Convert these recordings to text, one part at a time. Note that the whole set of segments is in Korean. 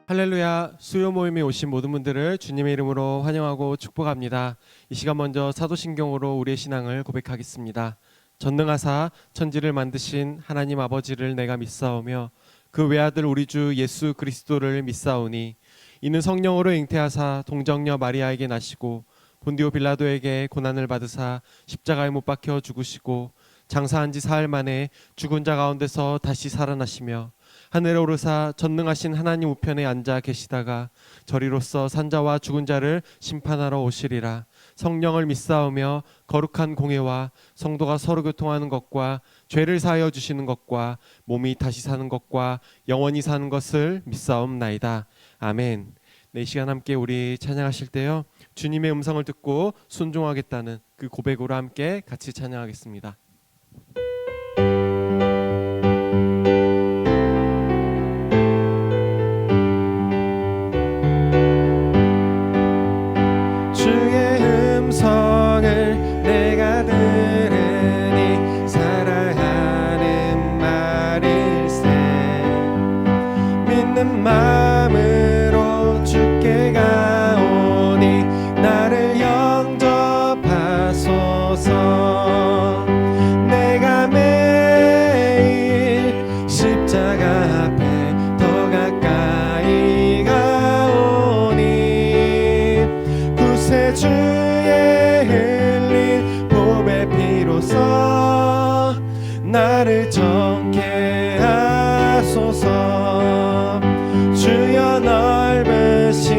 할렐루야. 수요 모임에 오신 모든 분들을 주님의 이름으로 환영하고 축복합니다. 이 시간 먼저 사도신경으로 우리의 신앙을 고백하겠습니다. 전능하사 천지를 만드신 하나님 아버지를 내가 믿사오며 그 외아들 우리 주 예수 그리스도를 믿사오니 이는 성령으로 잉태하사 동정녀 마리아에게 나시고 본디오 빌라도에게 고난을 받으사 십자가에 못 박혀 죽으시고 장사한 지 사흘 만에 죽은 자 가운데서 다시 살아나시며 하늘에 오르사 전능하신 하나님 우편에 앉아 계시다가 저리로서 산자와 죽은 자를 심판하러 오시리라. 성령을 믿사오며 거룩한 공회와 성도가 서로 교통하는 것과 죄를 사하여 주시는 것과 몸이 다시 사는 것과 영원히 사는 것을 믿사옵나이다. 아멘. 네, 이 시간 함께 우리 찬양하실 때요, 주님의 음성을 듣고 순종하겠다는 그 고백으로 함께 같이 찬양하겠습니다. 내가 들으니 사랑하는 말일세. 믿는 마음으로 주께 가오니 나를 영접하소서. 내가 매일 십자가 앞에 더 가까이 가오니 구세주의 나를 정케 하소서. 주여 넓으신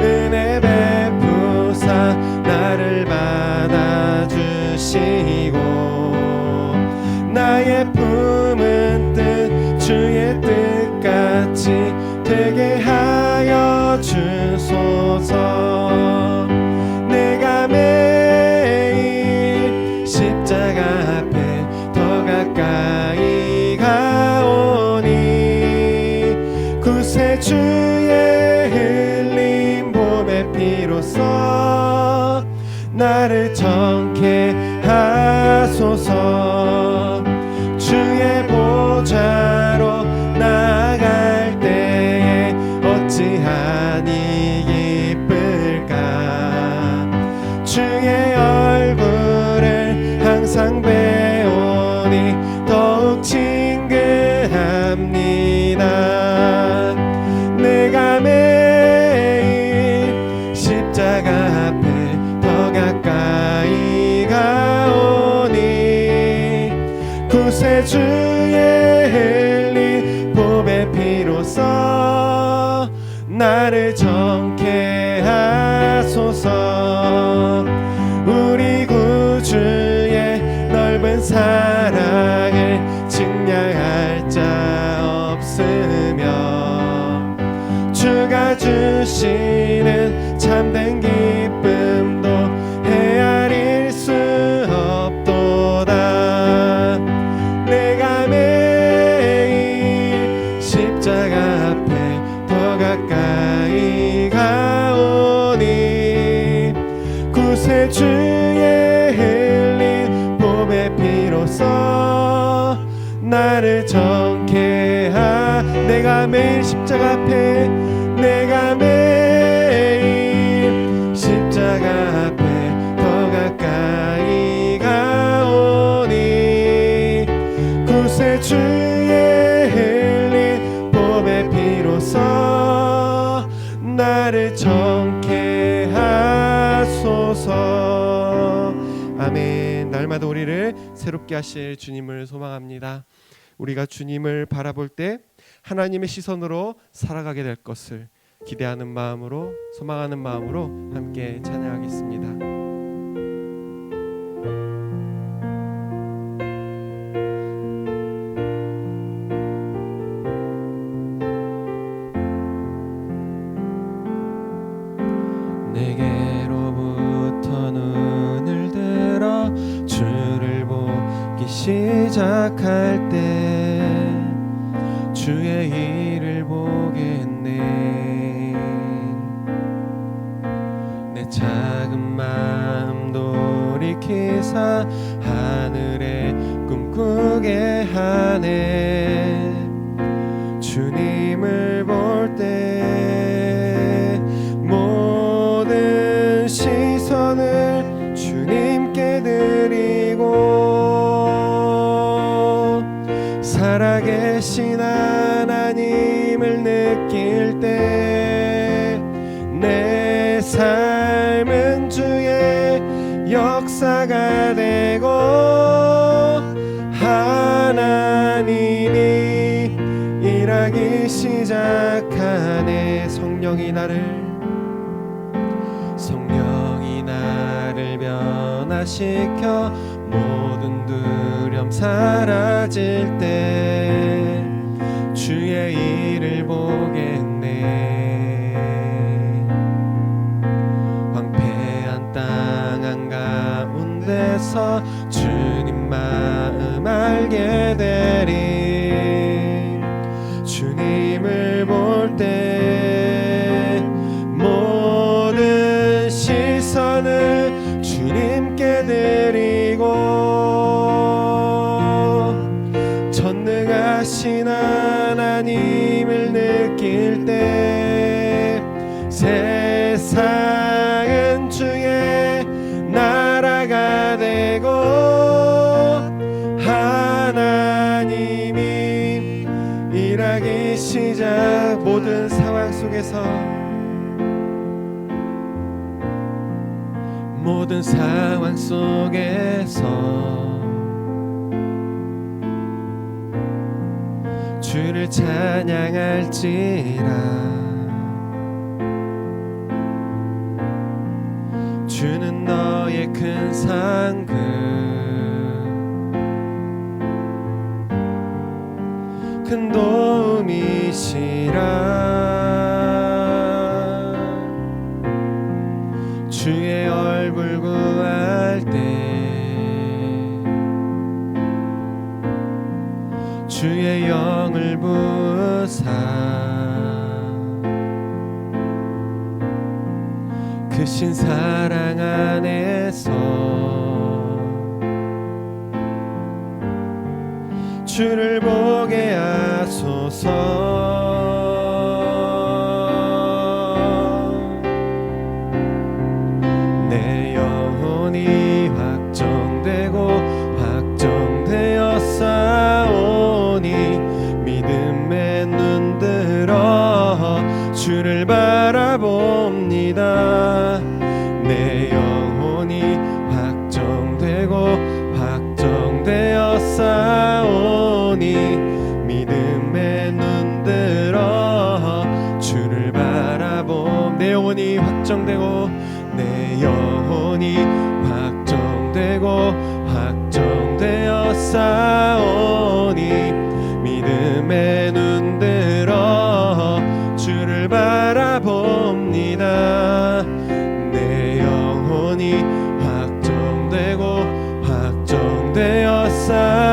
은혜 베푸사 나를 받아주시고 나의 품은 뜻 주의 뜻같이 되게 하여 주소서. 내가 매일 십자가 앞에 가까이 가오니 구세주의 흘린 몸의 피로써 나를 정케 하소서. 주의 보좌로 나아갈 때에 어찌하니 기쁠까. 주의 얼굴을 항상 더욱 친근합니다. 내가 매일 십자가 앞에 더 가까이 가오니 구세주의 흘린 보배 피로써 나를 정케 하소서. 우리 구주의 넓은 사랑을 측량할 자 없으며 주가 주시는 참된 기쁨도 헤아릴 수 없도다. 내가 매일 십자가 앞에 더 가까이 가오니 구세주의 흘린 보배 피로써 나를 정케 내가 매일 십자가 앞에 내가 매일 십자가 앞에 더 가까이 가오니 구세주의 흘린 보배 피로써 나를 정케 하소서. 아멘. 날마다 우리를 새롭게 하실 주님을 소망합니다. 우리가 주님을 바라볼 때 하나님의 시선으로 살아가게 될 것을 기대하는 마음으로, 소망하는 마음으로 함께 찬양하겠습니다. 내게로부터 눈을 들어 주를 보기 시작할 때 주의 일을 보겠네. 내 작은 마음 돌이키사 하늘에 꿈꾸게 하네. 주님을 볼 때 계신 하나님을 느낄 때 내 삶은 주의 역사가 되고 하나님이 일하기 시작하네. 성령이 나를 변화시켜 모든 두려움 사라질 때 주의 일을 보겠네. 황폐한 땅 한가운데서 주님 마음 알게 되리. 주님을 볼 때 모든 시선을 주님께 드리고 전능하신 하나님을 느낄 때 세상은 주의 나라가 되고 하나님이 일하기 시작. 모든 상황 속에서 주를 찬양할지라. 주는 너의 큰 상급 큰 도움이시라. 주의 얼굴 구할 때 주의 영을 부사 크신 사랑 안에서 주를 보게 하소서. 내 영혼이 확정되었사오니 믿음에 눈들어 주를 바라봅니다. 내 영혼이 확정되었사오니 믿음에 눈들어 주를 내 영혼이 확정되었사오니 믿음에 눈들어 주를 바라봅니다. 내 영혼이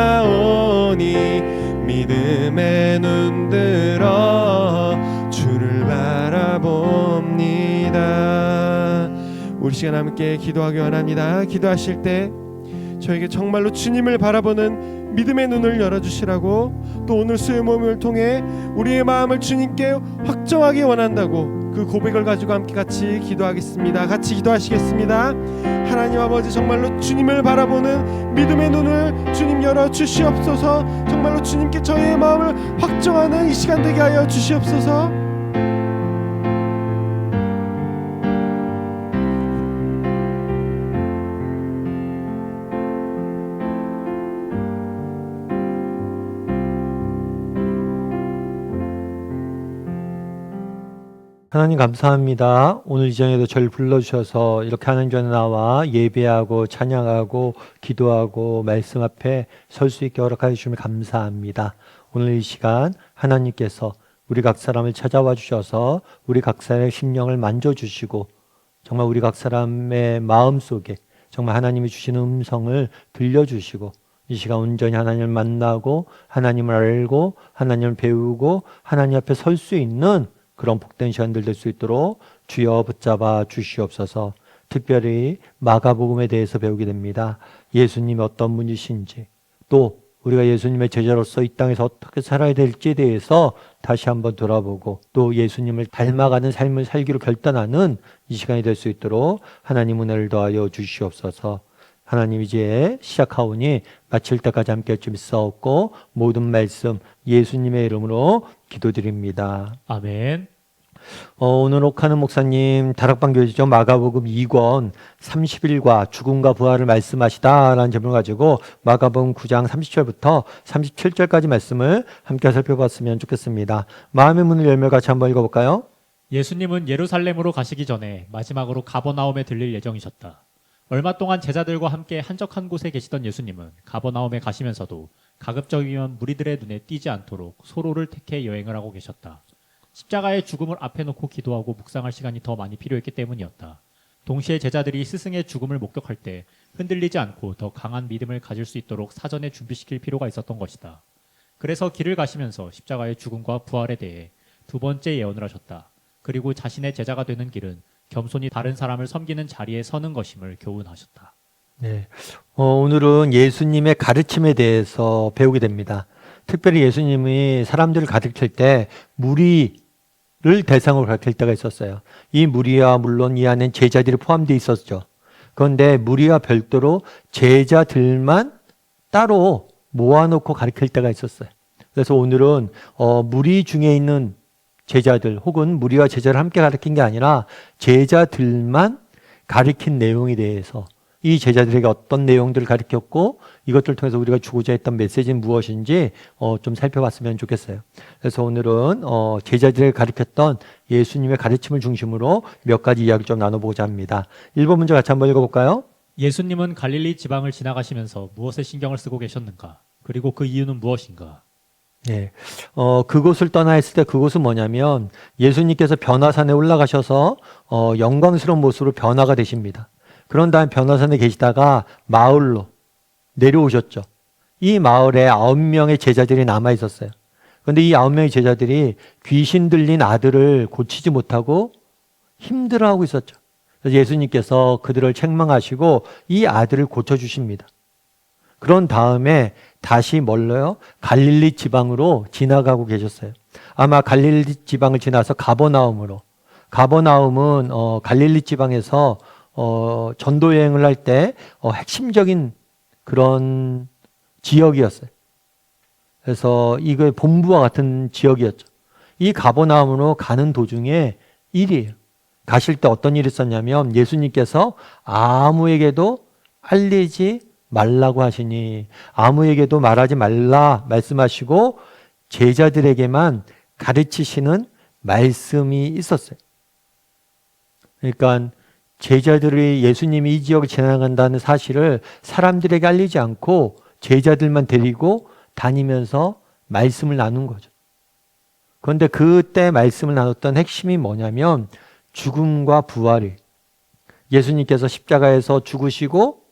확정되었사오니 믿음에 눈들어 주를 바라봅니다. 우리 시간 함께 기도하기 원합니다. 기도하실 때 저에게 정말로 주님을 바라보는 믿음의 눈을 열어주시라고, 또 오늘 수요 모임을 통해 우리의 마음을 주님께 확정하기 원한다고 그 고백을 가지고 함께 같이 기도하겠습니다. 같이 기도하시겠습니다. 하나님 아버지, 정말로 주님을 바라보는 믿음의 눈을 주님 열어주시옵소서. 정말로 주님께 저희의 마음을 확정하는 이 시간 되게 하여 주시옵소서. 하나님 감사합니다. 오늘 이 저녁에도 저를 불러주셔서 이렇게 하나님 전에 나와 예배하고 찬양하고 기도하고 말씀 앞에 설 수 있게 허락하여 주시면 감사합니다. 오늘 이 시간 하나님께서 우리 각 사람을 찾아와 주셔서 우리 각 사람의 심령을 만져주시고 정말 우리 각 사람의 마음속에 정말 하나님이 주시는 음성을 들려주시고 이 시간 온전히 하나님을 만나고 하나님을 알고 하나님을 배우고 하나님 앞에 설 수 있는 그런 복된 시간들 될 수 있도록 주여 붙잡아 주시옵소서. 특별히 마가복음에 대해서 배우게 됩니다. 예수님이 어떤 분이신지, 또 우리가 예수님의 제자로서 이 땅에서 어떻게 살아야 될지에 대해서 다시 한번 돌아보고, 또 예수님을 닮아가는 삶을 살기로 결단하는 이 시간이 될 수 있도록 하나님 은혜를 더하여 주시옵소서. 하나님 이제 시작하오니 마칠 때까지 함께 좀 있사옵고 모든 말씀 예수님의 이름으로 기도드립니다. 아멘. 오늘 옥하는 목사님 다락방 교회죠. 마가복음 2권 30일과 죽음과 부활을 말씀하시다라는 제목을 가지고 마가복음 9장 30절부터 37절까지 말씀을 함께 살펴봤으면 좋겠습니다. 마음의 문을 열며 같이 한번 읽어볼까요? 예수님은 예루살렘으로 가시기 전에 마지막으로 가버나움에 들릴 예정이셨다. 얼마 동안 제자들과 함께 한적한 곳에 계시던 예수님은 가버나움에 가시면서도 가급적이면 무리들의 눈에 띄지 않도록 소로를 택해 여행을 하고 계셨다. 십자가의 죽음을 앞에 놓고 기도하고 묵상할 시간이 더 많이 필요했기 때문이었다. 동시에 제자들이 스승의 죽음을 목격할 때 흔들리지 않고 더 강한 믿음을 가질 수 있도록 사전에 준비시킬 필요가 있었던 것이다. 그래서 길을 가시면서 십자가의 죽음과 부활에 대해 두 번째 예언을 하셨다. 그리고 자신의 제자가 되는 길은 겸손히 다른 사람을 섬기는 자리에 서는 것임을 교훈하셨다. 네. 오늘은 예수님의 가르침에 대해서 배우게 됩니다. 특별히 예수님이 사람들을 가르칠 때 무리를 대상으로 가르칠 때가 있었어요. 이 무리와 물론 이 안엔 제자들이 포함되어 있었죠. 그런데 무리와 별도로 제자들만 따로 모아놓고 가르칠 때가 있었어요. 그래서 오늘은 무리 중에 있는 제자들 혹은 무리와 제자를 함께 가르친 게 아니라 제자들만 가르친 내용에 대해서 이 제자들에게 어떤 내용들을 가르쳤고 이것들을 통해서 우리가 주고자 했던 메시지는 무엇인지 좀 살펴봤으면 좋겠어요. 그래서 오늘은 제자들에게 가르쳤던 예수님의 가르침을 중심으로 몇 가지 이야기를 좀 나눠보고자 합니다. 1번 문제 같이 한번 읽어볼까요? 예수님은 갈릴리 지방을 지나가시면서 무엇에 신경을 쓰고 계셨는가? 그리고 그 이유는 무엇인가? 네. 그곳을 떠나 했을 때 그곳은 뭐냐면 예수님께서 변화산에 올라가셔서 영광스러운 모습으로 변화가 되십니다. 그런 다음에 변화산에 계시다가 마을로 내려오셨죠. 이 마을에 9명의 제자들이 남아 있었어요. 그런데 이 9명의 제자들이 귀신 들린 아들을 고치지 못하고 힘들어하고 있었죠. 그래서 예수님께서 그들을 책망하시고 이 아들을 고쳐주십니다. 그런 다음에 다시 멀러요? 갈릴리 지방으로 지나가고 계셨어요. 아마 갈릴리 지방을 지나서 가버나움으로. 가버나움은 갈릴리 지방에서 전도 여행을 할 때 핵심적인 그런 지역이었어요. 그래서 이거 본부와 같은 지역이었죠. 이 가버나움으로 가는 도중에 일이에요. 가실 때 어떤 일이 있었냐면 예수님께서 아무에게도 알리지 말라고 하시니 아무에게도 말하지 말라 말씀하시고 제자들에게만 가르치시는 말씀이 있었어요. 그러니까 제자들이 예수님이 이 지역을 지나간다는 사실을 사람들에게 알리지 않고 제자들만 데리고 다니면서 말씀을 나눈 거죠. 그런데 그때 말씀을 나눴던 핵심이 뭐냐면 죽음과 부활이 예수님께서 십자가에서 죽으시고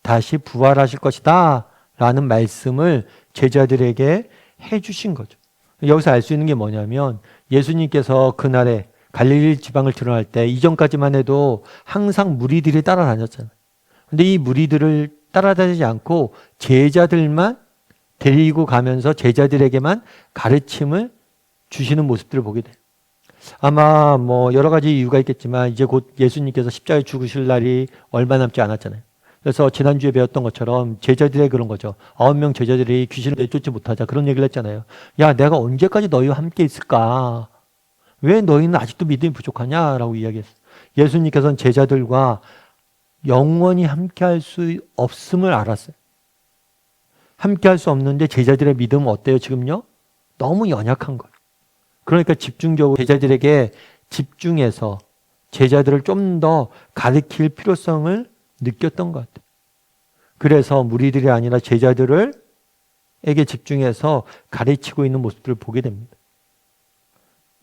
다시 부활하실 것이다 라는 말씀을 제자들에게 해주신 거죠. 여기서 알 수 있는 게 뭐냐면 예수님께서 그날에 갈릴리 지방을 드러날 때 이전까지만 해도 항상 무리들이 따라다녔잖아요. 근데 이 무리들을 따라다니지 않고 제자들만 데리고 가면서 제자들에게만 가르침을 주시는 모습들을 보게 돼요. 아마 여러 가지 이유가 있겠지만 이제 곧 예수님께서 십자가에 죽으실 날이 얼마 남지 않았잖아요. 그래서 지난주에 배웠던 것처럼 제자들의 그런 거죠. 9명 제자들이 귀신을 내쫓지 못하자 그런 얘기를 했잖아요. 야, 내가 언제까지 너희와 함께 있을까? 왜 너희는 아직도 믿음이 부족하냐? 라고 이야기했어요. 예수님께서는 제자들과 영원히 함께 할 수 없음을 알았어요. 함께 할 수 없는데 제자들의 믿음은 어때요 지금요? 너무 연약한 거예요. 그러니까 집중적으로 제자들에게 집중해서 제자들을 좀 더 가르칠 필요성을 느꼈던 것 같아요. 그래서 무리들이 아니라 제자들에게 집중해서 가르치고 있는 모습들을 보게 됩니다.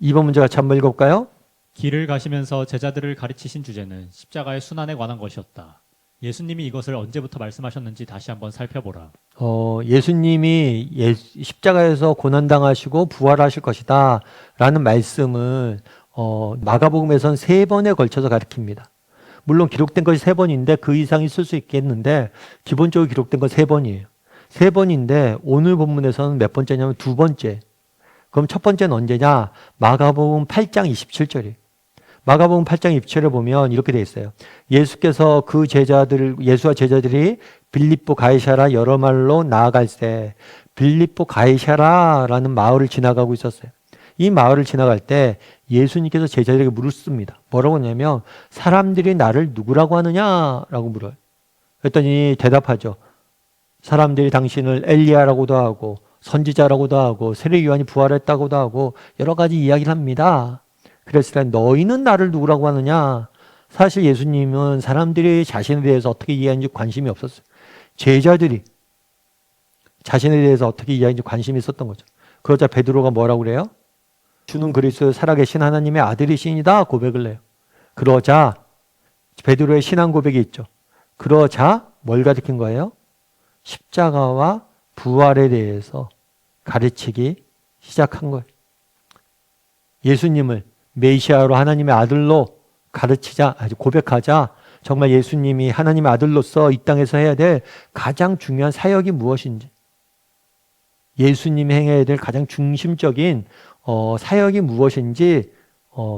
2번 문제 같이 한번 읽어볼까요? 길을 가시면서 제자들을 가르치신 주제는 십자가의 순환에 관한 것이었다. 예수님이 이것을 언제부터 말씀하셨는지 다시 한번 살펴보라. 예수님이 십자가에서 고난당하시고 부활하실 것이다 라는 말씀을 마가복음에서는 3번에 걸쳐서 가르칩니다. 물론 기록된 것이 3번인데 그 이상이 있을 수 있겠는데 기본적으로 기록된 건 3번이에요. 3번인데 오늘 본문에서는 몇 번째냐면 2번째. 그럼 첫 번째는 언제냐? 마가복음 8장 27절이에요. 마가복음 8장 27절에 보면 이렇게 돼 있어요. 예수께서 예수와 제자들이 빌립보 가이사라 여러 말로 나아갈 때 빌립보 가이사라라는 마을을 지나가고 있었어요. 이 마을을 지나갈 때 예수님께서 제자들에게 물었습니다. 뭐라고 하냐면 사람들이 나를 누구라고 하느냐라고 물어요. 그랬더니 대답하죠. 사람들이 당신을 엘리야라고도 하고 선지자라고도 하고 세례 요한이 부활했다고도 하고 여러 가지 이야기를 합니다. 그랬을 때 너희는 나를 누구라고 하느냐? 사실 예수님은 사람들이 자신에 대해서 어떻게 이해하는지 관심이 없었어요. 제자들이 자신에 대해서 어떻게 이해하는지 관심이 있었던 거죠. 그러자 베드로가 뭐라고 그래요? 주는 그리스도 살아계신 하나님의 아들이시니다 고백을 해요. 그러자 베드로의 신앙 고백이 있죠. 그러자 뭘 가리킨 거예요? 십자가와 부활에 대해서 가르치기 시작한 거예요. 예수님을 메시아로 하나님의 아들로 가르치자, 고백하자 정말 예수님이 하나님의 아들로서 이 땅에서 해야 될 가장 중요한 사역이 무엇인지, 예수님이 행해야 될 가장 중심적인 사역이 무엇인지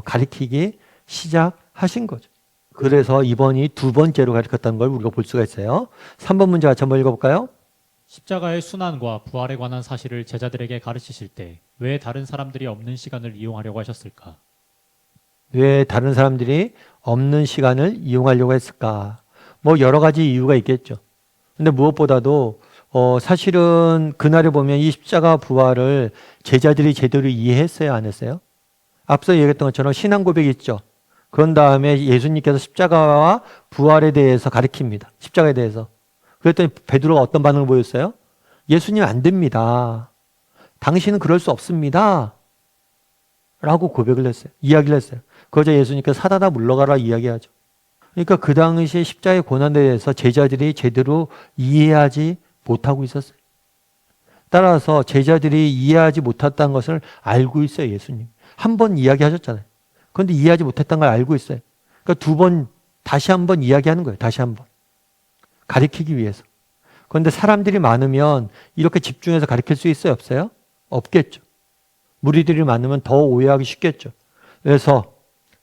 가르치기 시작하신 거죠. 그래서 이번이 두 번째로 가르쳤다는 걸 우리가 볼 수가 있어요. 3번 문제 같이 한번 읽어볼까요? 십자가의 순환과 부활에 관한 사실을 제자들에게 가르치실 때 왜 다른 사람들이 없는 시간을 이용하려고 하셨을까? 왜 다른 사람들이 없는 시간을 이용하려고 했을까? 뭐 여러 가지 이유가 있겠죠. 근데 무엇보다도 사실은 그날에 보면 이 십자가 부활을 제자들이 제대로 이해했어요, 안 했어요? 앞서 얘기했던 것처럼 신앙 고백이 있죠. 그런 다음에 예수님께서 십자가와 부활에 대해서 가르칩니다. 십자가에 대해서. 그랬더니 베드로가 어떤 반응을 보였어요? 예수님 안 됩니다. 당신은 그럴 수 없습니다. 라고 고백을 했어요. 이야기를 했어요. 그러자 예수님께서 사다다 물러가라 이야기하죠. 그러니까 그 당시에 십자가의 고난에 대해서 제자들이 제대로 이해하지 못하고 있었어요. 따라서 제자들이 이해하지 못했다는 것을 알고 있어요, 예수님. 한 번 이야기하셨잖아요. 그런데 이해하지 못했다는 걸 알고 있어요. 그러니까 두 번, 다시 한 번 이야기하는 거예요. 다시 한 번. 가르치기 위해서. 그런데 사람들이 많으면 이렇게 집중해서 가르칠 수 있어요, 없어요? 없겠죠. 무리들이 많으면 더 오해하기 쉽겠죠. 그래서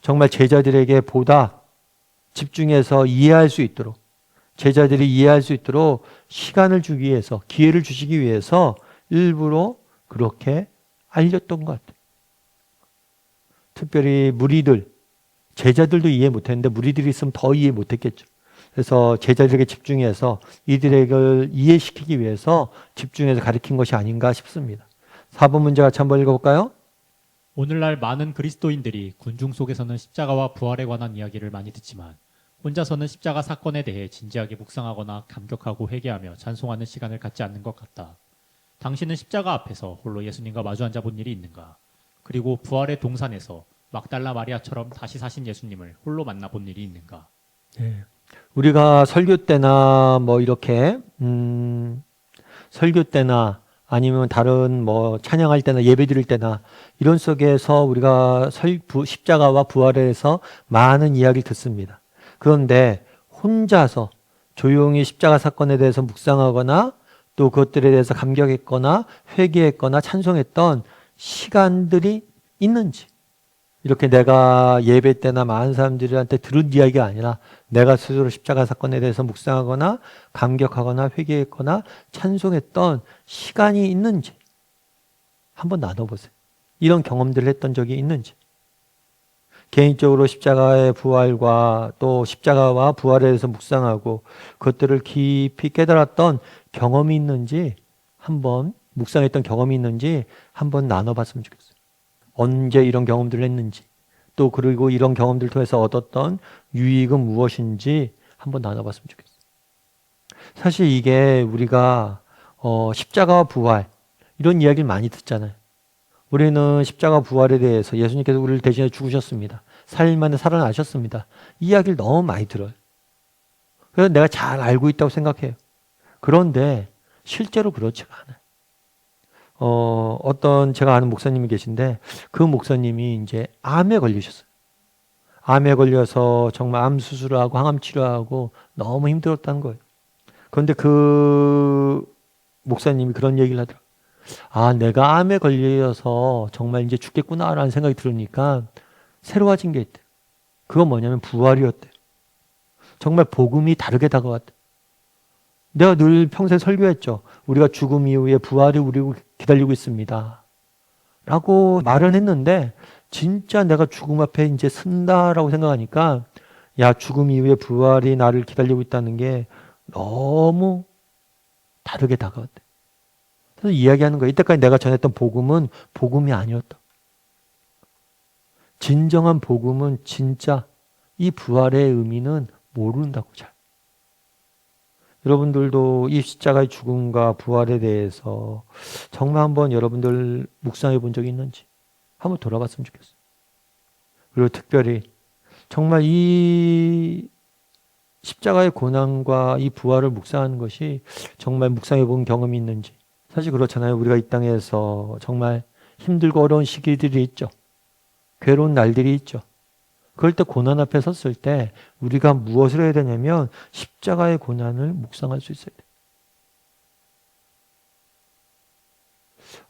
정말 제자들에게 보다 집중해서 이해할 수 있도록, 제자들이 이해할 수 있도록 시간을 주기 위해서, 기회를 주시기 위해서 일부러 그렇게 알렸던 것 같아요. 특별히 무리들, 제자들도 이해 못했는데 무리들이 있으면 더 이해 못했겠죠. 그래서 제자들에게 집중해서 이들에게 이해시키기 위해서 집중해서 가르친 것이 아닌가 싶습니다. 4번 문제 같이 한번 읽어볼까요? 오늘날 많은 그리스도인들이 군중 속에서는 십자가와 부활에 관한 이야기를 많이 듣지만 혼자서는 십자가 사건에 대해 진지하게 묵상하거나 감격하고 회개하며 찬송하는 시간을 갖지 않는 것 같다. 당신은 십자가 앞에서 홀로 예수님과 마주 앉아본 일이 있는가? 그리고 부활의 동산에서 막달라 마리아처럼 다시 사신 예수님을 홀로 만나본 일이 있는가? 네. 우리가 설교 때나 뭐 이렇게 설교 때나 아니면 다른 뭐 찬양할 때나 예배 드릴 때나 이런 속에서 우리가 십자가와 부활에 대해서 많은 이야기를 듣습니다. 그런데 혼자서 조용히 십자가 사건에 대해서 묵상하거나 또 그것들에 대해서 감격했거나 회개했거나 찬송했던 시간들이 있는지, 이렇게 내가 예배 때나 많은 사람들한테 들은 이야기가 아니라 내가 스스로 십자가 사건에 대해서 묵상하거나 감격하거나 회개했거나 찬송했던 시간이 있는지 한번 나눠보세요. 이런 경험들을 했던 적이 있는지. 개인적으로 십자가의 부활과 또 십자가와 부활에 대해서 묵상하고 그것들을 깊이 깨달았던 경험이 있는지, 한번 묵상했던 경험이 있는지 한번 나눠봤으면 좋겠어요. 언제 이런 경험들을 했는지, 또 그리고 이런 경험들을 통해서 얻었던 유익은 무엇인지 한번 나눠봤으면 좋겠어요. 사실 이게 우리가 십자가와 부활 이런 이야기를 많이 듣잖아요. 우리는 십자가 부활에 대해서 예수님께서 우리를 대신해 죽으셨습니다. 4일 만에 살아나셨습니다. 이 이야기를 너무 많이 들어요. 그래서 내가 잘 알고 있다고 생각해요. 그런데 실제로 그렇지가 않아요. 어떤 제가 아는 목사님이 계신데 그 목사님이 이제 암에 걸리셨어요. 암에 걸려서 정말 암 수술하고 항암 치료하고 너무 힘들었다는 거예요. 그런데 그 목사님이 그런 얘기를 하더라고요. 아, 내가 암에 걸려서 정말 이제 죽겠구나라는 생각이 들으니까 새로워진 게 있대요. 그건 뭐냐면 부활이었대요. 정말 복음이 다르게 다가왔대요. 내가 늘 평생 설교했죠. 우리가 죽음 이후에 부활이 우리를 기다리고 있습니다. 라고 말은 했는데 진짜 내가 죽음 앞에 이제 쓴다라고 생각하니까 야, 죽음 이후에 부활이 나를 기다리고 있다는 게 너무 다르게 다가왔대. 그래서 이야기하는 거예요. 이때까지 내가 전했던 복음은 복음이 아니었다. 진정한 복음은 진짜 이 부활의 의미는 모른다고 잘. 여러분들도 이 십자가의 죽음과 부활에 대해서 정말 한번 여러분들 묵상해 본 적이 있는지 한번 돌아봤으면 좋겠어요. 그리고 특별히 정말 이 십자가의 고난과 이 부활을 묵상하는 것이 정말 묵상해 본 경험이 있는지. 사실 그렇잖아요. 우리가 이 땅에서 정말 힘들고 어려운 시기들이 있죠. 괴로운 날들이 있죠. 그럴 때 고난 앞에 섰을 때 우리가 무엇을 해야 되냐면 십자가의 고난을 묵상할 수 있어야 돼요.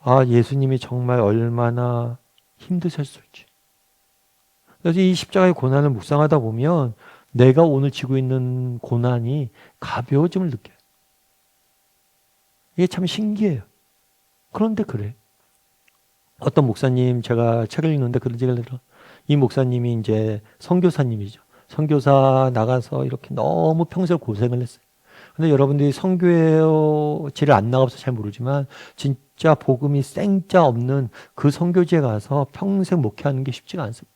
아, 예수님이 정말 얼마나 힘드셨을지. 그래서 이 십자가의 고난을 묵상하다 보면 내가 오늘 지고 있는 고난이 가벼워짐을 느껴요. 이게 참 신기해요. 그런데 그래. 어떤 목사님 제가 책을 읽는데 그런 얘기를 들어. 이 목사님이 이제 선교사님이죠. 선교사 나가서 이렇게 너무 평생 고생을 했어요. 근데 여러분들이 선교지를 안 나가서 잘 모르지만 진짜 복음이 생짜 없는 그 선교지에 가서 평생 목회하는 게 쉽지가 않습니다.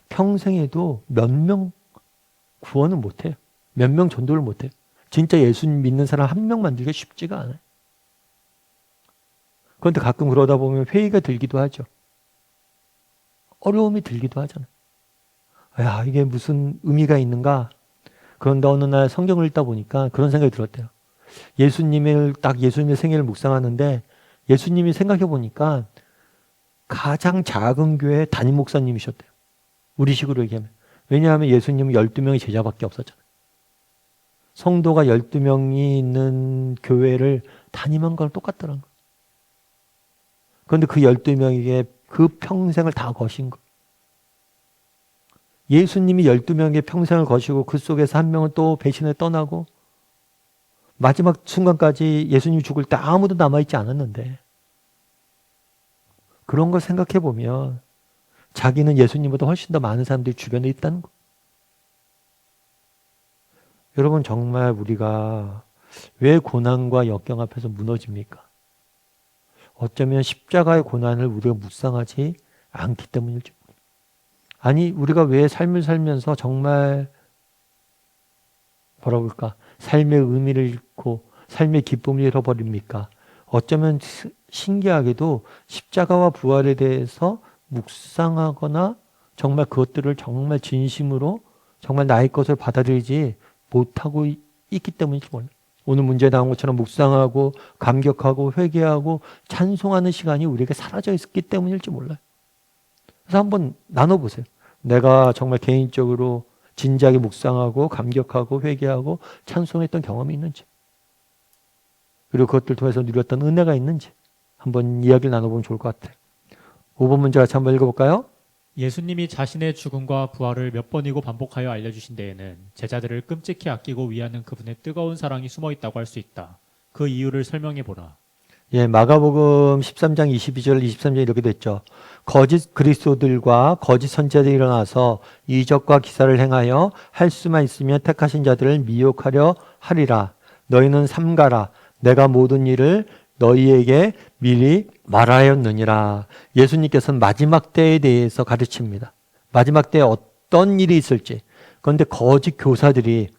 평생에도 몇 명 구원은 못해요. 몇 명 전도를 못해요. 진짜 예수 믿는 사람 한 명 만들기가 쉽지가 않아요. 그런데 가끔 그러다 보면 회의가 들기도 하죠. 어려움이 들기도 하잖아요. 야, 이게 무슨 의미가 있는가? 그런데 어느 날 성경을 읽다 보니까 그런 생각이 들었대요. 예수님의 생애를 묵상하는데 예수님이 생각해 보니까 가장 작은 교회 담임 목사님이셨대요. 우리식으로 얘기하면. 왜냐하면 예수님은 12명의 제자밖에 없었잖아요. 성도가 12명이 있는 교회를 담임한 거랑 똑같더라는 거예요. 그런데 그 12명에게 그 평생을 다 거신 거예요. 예수님이 12명의 평생을 거시고 그 속에서 한 명은 또 배신에 떠나고 마지막 순간까지 예수님이 죽을 때 아무도 남아있지 않았는데 그런 걸 생각해 보면 자기는 예수님보다 훨씬 더 많은 사람들이 주변에 있다는 거. 여러분 정말 우리가 왜 고난과 역경 앞에서 무너집니까? 어쩌면 십자가의 고난을 우리가 묵상하지 않기 때문일지 모릅니다. 아니 우리가 왜 삶을 살면서 정말 뭐라고 할까? 삶의 의미를 잃고 삶의 기쁨을 잃어버립니까? 어쩌면 신기하게도 십자가와 부활에 대해서 묵상하거나 정말 그것들을 정말 진심으로 정말 나의 것을 받아들이지 못하고 있기 때문일지 몰라요. 오늘 문제에 나온 것처럼 묵상하고 감격하고 회개하고 찬송하는 시간이 우리에게 사라져 있기 때문일지 몰라요. 그래서 한번 나눠보세요. 내가 정말 개인적으로 진지하게 묵상하고 감격하고 회개하고 찬송했던 경험이 있는지, 그리고 그것들 통해서 누렸던 은혜가 있는지 한번 이야기를 나눠보면 좋을 것 같아요. 5번 문제 같이 한번 읽어볼까요? 예수님이 자신의 죽음과 부활을 몇 번이고 반복하여 알려주신 데에는 제자들을 끔찍히 아끼고 위하는 그분의 뜨거운 사랑이 숨어 있다고 할 수 있다. 그 이유를 설명해 보라. 예, 마가복음 13장 22절 23절 이렇게 됐죠. 거짓 그리스도들과 거짓 선지자들이 일어나서 이적과 기사를 행하여 할 수만 있으면 택하신 자들을 미혹하려 하리라. 너희는 삼가라. 내가 모든 일을 너희에게 미리 말하였느니라. 예수님께서는 마지막 때에 대해서 가르칩니다. 마지막 때에 어떤 일이 있을지. 그런데 거짓 교사들이,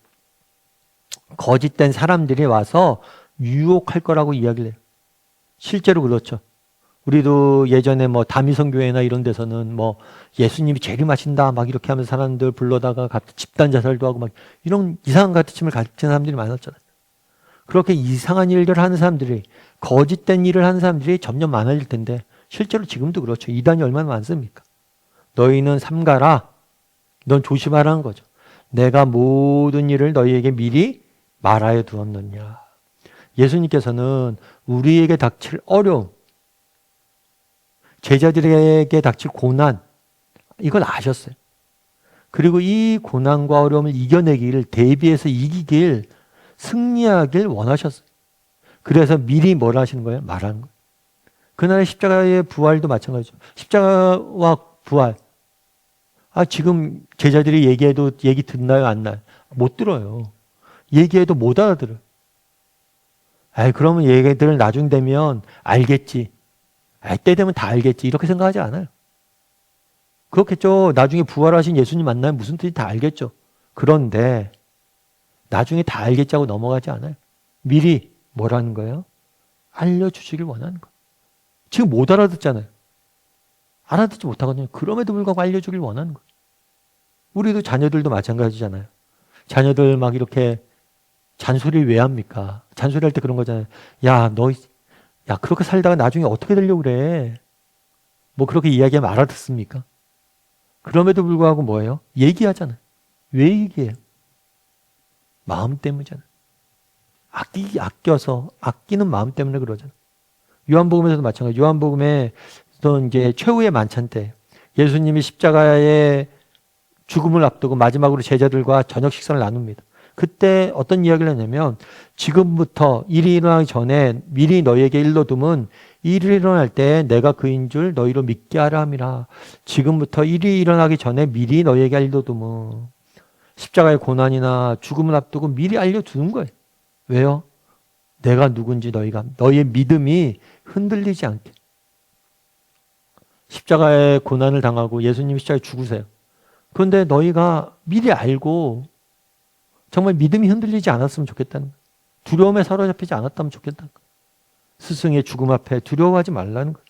거짓된 사람들이 와서 유혹할 거라고 이야기를 해요. 실제로 그렇죠. 우리도 예전에 뭐 다미성교회나 이런 데서는 뭐 예수님이 재림하신다 막 이렇게 하면서 사람들 불러다가 집단 자살도 하고 막 이런 이상한 가르침을 가르치는 사람들이 많았잖아요. 그렇게 이상한 일들을 하는 사람들이, 거짓된 일을 하는 사람들이 점점 많아질 텐데 실제로 지금도 그렇죠. 이단이 얼마나 많습니까? 너희는 삼가라. 넌 조심하라는 거죠. 내가 모든 일을 너희에게 미리 말하여 두었느냐. 예수님께서는 우리에게 닥칠 어려움, 제자들에게 닥칠 고난, 이걸 아셨어요. 그리고 이 고난과 어려움을 이겨내길, 대비해서 이기길, 승리하길 원하셨어요. 그래서 미리 뭘 하시는 거예요? 말하는 거예요. 그날의 십자가의 부활도 마찬가지죠. 십자가와 부활. 지금 제자들이 얘기해도 얘기 듣나요? 안 나요? 못 들어요. 얘기해도 못 알아들어요. 그러면 얘기들을 나중 되면 알겠지. 때 되면 다 알겠지. 이렇게 생각하지 않아요. 그렇겠죠. 나중에 부활하신 예수님 만나면 무슨 뜻인지 다 알겠죠. 그런데 나중에 다 알겠지 하고 넘어가지 않아요. 미리 뭐라는 거예요? 알려주시길 원하는 거예요. 지금 못 알아듣잖아요. 알아듣지 못하거든요. 그럼에도 불구하고 알려주길 원하는 거예요. 우리도 자녀들도 마찬가지잖아요. 자녀들 막 이렇게 잔소리를 왜 합니까? 잔소리할 때 그런 거잖아요. 야, 그렇게 살다가 나중에 어떻게 되려고 그래? 뭐 그렇게 이야기하면 알아듣습니까? 그럼에도 불구하고 뭐예요? 얘기하잖아요. 왜 얘기해요? 마음 때문이잖아요. 아껴서, 아끼는 마음 때문에 그러잖아요. 요한복음에서도 마찬가지. 요한복음에 이제 최후의 만찬 때 예수님이 십자가의 죽음을 앞두고 마지막으로 제자들과 저녁 식사를 나눕니다. 그때 어떤 이야기를 했냐면 지금부터 일이 일어나기 전에 미리 너희에게 일러두면 일이 일어날 때 내가 그인 줄 너희로 믿게 하라 함이라. 지금부터 일이 일어나기 전에 미리 너희에게 알려두면 십자가의 고난이나 죽음을 앞두고 미리 알려두는 거예요. 왜요? 내가 누군지 너희의 믿음이 흔들리지 않게. 십자가의 고난을 당하고 예수님이 십자가에 죽으세요. 그런데 너희가 미리 알고 정말 믿음이 흔들리지 않았으면 좋겠다는 거예요. 두려움에 사로잡히지 않았다면 좋겠다는 거예요. 스승의 죽음 앞에 두려워하지 말라는 거예요.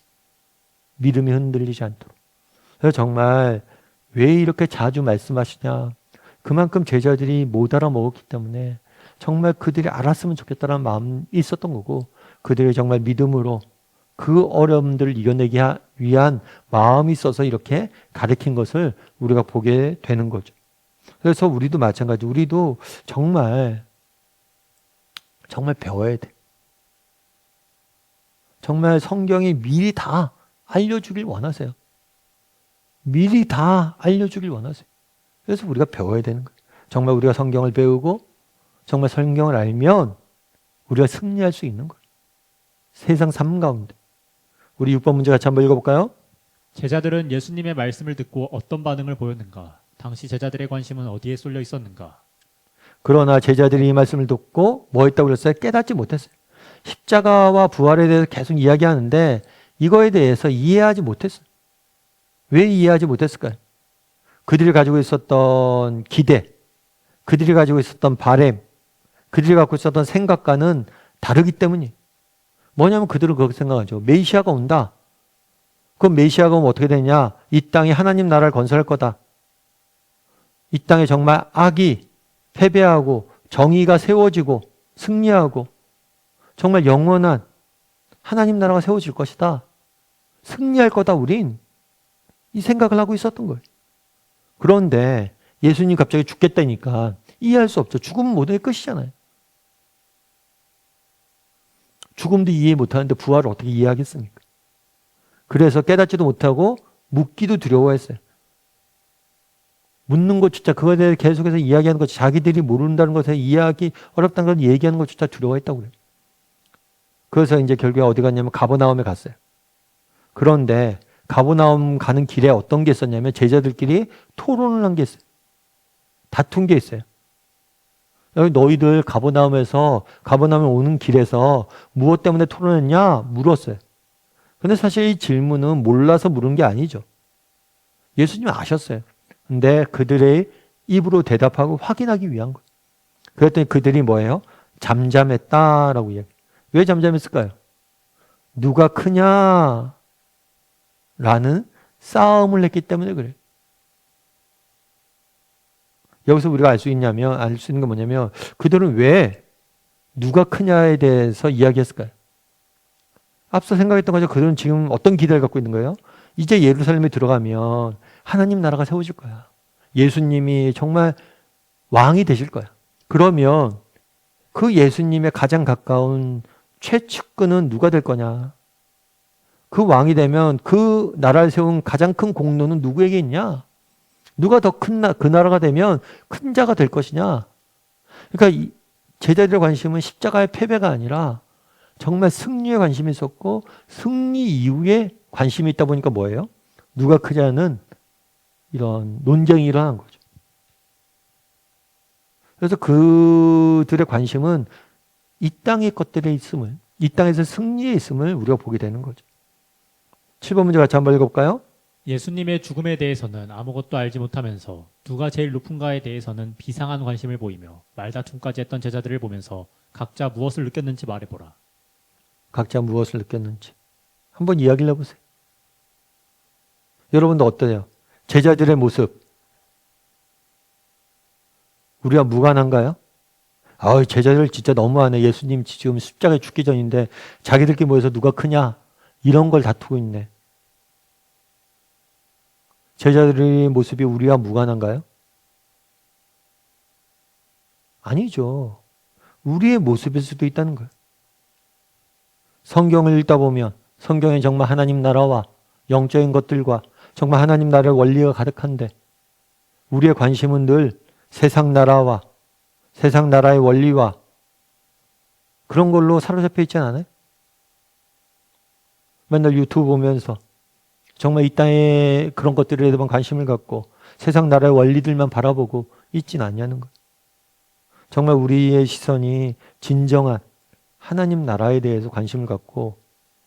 믿음이 흔들리지 않도록. 그래서 정말 왜 이렇게 자주 말씀하시냐. 그만큼 제자들이 못 알아먹었기 때문에 정말 그들이 알았으면 좋겠다는 마음이 있었던 거고 그들이 정말 믿음으로 그 어려움들을 이겨내기 위한 마음이 있어서 이렇게 가르친 것을 우리가 보게 되는 거죠. 그래서 우리도 마찬가지. 우리도 정말 배워야 돼. 정말 성경이 미리 다 알려주길 원하세요. 미리 다 알려주길 원하세요. 그래서 우리가 배워야 되는 거예요. 정말 우리가 성경을 배우고 정말 성경을 알면 우리가 승리할 수 있는 거예요. 세상 삶 가운데. 우리 6번 문제 같이 한번 읽어볼까요? 제자들은 예수님의 말씀을 듣고 어떤 반응을 보였는가? 당시 제자들의 관심은 어디에 쏠려 있었는가? 그러나 제자들이 이 말씀을 듣고 뭐 했다고 그랬어요? 깨닫지 못했어요. 십자가와 부활에 대해서 계속 이야기하는데 이거에 대해서 이해하지 못했어요. 왜 이해하지 못했을까요? 그들이 가지고 있었던 기대, 그들이 가지고 있었던 바램, 그들이 갖고 있었던 생각과는 다르기 때문이에요. 뭐냐면 그들은 그렇게 생각하죠. 메시아가 온다. 그럼 메시아가 오면 어떻게 되냐? 이 땅에 하나님 나라를 건설할 거다. 이 땅에 정말 악이 패배하고 정의가 세워지고 승리하고 정말 영원한 하나님 나라가 세워질 것이다. 승리할 거다 우린. 이 생각을 하고 있었던 거예요. 그런데 예수님 갑자기 죽겠다니까 이해할 수 없죠. 죽음은 모두의 끝이잖아요. 죽음도 이해 못하는데 부활을 어떻게 이해하겠습니까? 그래서 깨닫지도 못하고 묻기도 두려워했어요. 묻는 것조차 그거에 대해 계속해서 이야기하는 것, 자기들이 모른다는 것에 이해하기 어렵다는 걸 얘기하는 것조차 두려워했다고 그래요. 그래서 이제 결국에 어디 갔냐면 가버나움에 갔어요. 그런데 가버나움 가는 길에 어떤 게 있었냐면 제자들끼리 토론을 한 게 있어요. 다툰 게 있어요. 너희들 가버나움에 오는 길에서 무엇 때문에 토론했냐? 물었어요. 근데 사실 이 질문은 몰라서 물은 게 아니죠. 예수님은 아셨어요. 근데 그들의 입으로 대답하고 확인하기 위한 거예요. 그랬더니 그들이 뭐예요? 잠잠했다라고 이야기해요. 왜 잠잠했을까요? 누가 크냐? 라는 싸움을 했기 때문에 그래요. 여기서 우리가 알 수 있는 게 뭐냐면 그들은 왜 누가 크냐에 대해서 이야기했을까요? 앞서 생각했던 거죠. 그들은 지금 어떤 기대를 갖고 있는 거예요? 이제 예루살렘에 들어가면 하나님 나라가 세워질 거야. 예수님이 정말 왕이 되실 거야. 그러면 그 예수님의 가장 가까운 최측근은 누가 될 거냐? 그 왕이 되면 그 나라를 세운 가장 큰 공로는 누구에게 있냐? 누가 더 그 나라가 되면 큰 자가 될 것이냐. 그러니까 이 제자들의 관심은 십자가의 패배가 아니라 정말 승리에 관심이 있었고 승리 이후에 관심이 있다 보니까 뭐예요? 누가 크냐는 이런 논쟁이 일어난 거죠. 그래서 그들의 관심은 이 땅의 것들에 있음을, 이 땅에서 승리에 있음을 우리가 보게 되는 거죠. 7번 문제 같이 한번 읽어볼까요? 예수님의 죽음에 대해서는 아무것도 알지 못하면서 누가 제일 높은가에 대해서는 비상한 관심을 보이며 말다툼까지 했던 제자들을 보면서 각자 무엇을 느꼈는지 말해보라. 각자 무엇을 느꼈는지 한번 이야기를 해보세요. 여러분도 어떠세요? 제자들의 모습 우리가 무관한가요? 제자들 진짜 너무하네. 예수님 지금 십자가에 죽기 전인데 자기들끼리 모여서 누가 크냐 이런 걸 다투고 있네. 제자들의 모습이 우리와 무관한가요? 아니죠. 우리의 모습일 수도 있다는 거예요. 성경을 읽다 보면 성경에 정말 하나님 나라와 영적인 것들과 정말 하나님 나라의 원리가 가득한데 우리의 관심은 늘 세상 나라와 세상 나라의 원리와 그런 걸로 사로잡혀 있지 않아요? 맨날 유튜브 보면서 정말 이 땅의 그런 것들에 대한 관심을 갖고 세상 나라의 원리들만 바라보고 있진 않냐는 거예요. 정말 우리의 시선이 진정한 하나님 나라에 대해서 관심을 갖고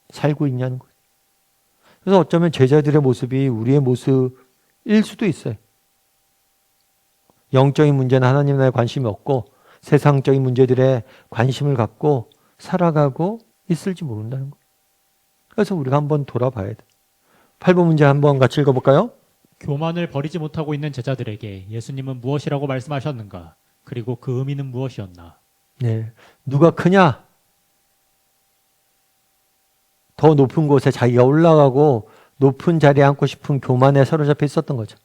살고 있냐는 거예요. 그래서 어쩌면 제자들의 모습이 우리의 모습일 수도 있어요. 영적인 문제는 하나님 나라에 관심이 없고 세상적인 문제들에 관심을 갖고 살아가고 있을지 모른다는 거예요. 그래서 우리가 한번 돌아봐야 돼. 8번 문제 한번 같이 읽어볼까요? 교만을 버리지 못하고 있는 제자들에게 예수님은 무엇이라고 말씀하셨는가? 그리고 그 의미는 무엇이었나? 네. 누가 크냐? 더 높은 곳에 자기가 올라가고 높은 자리에 앉고 싶은 교만에 사로잡혀 있었던 거죠.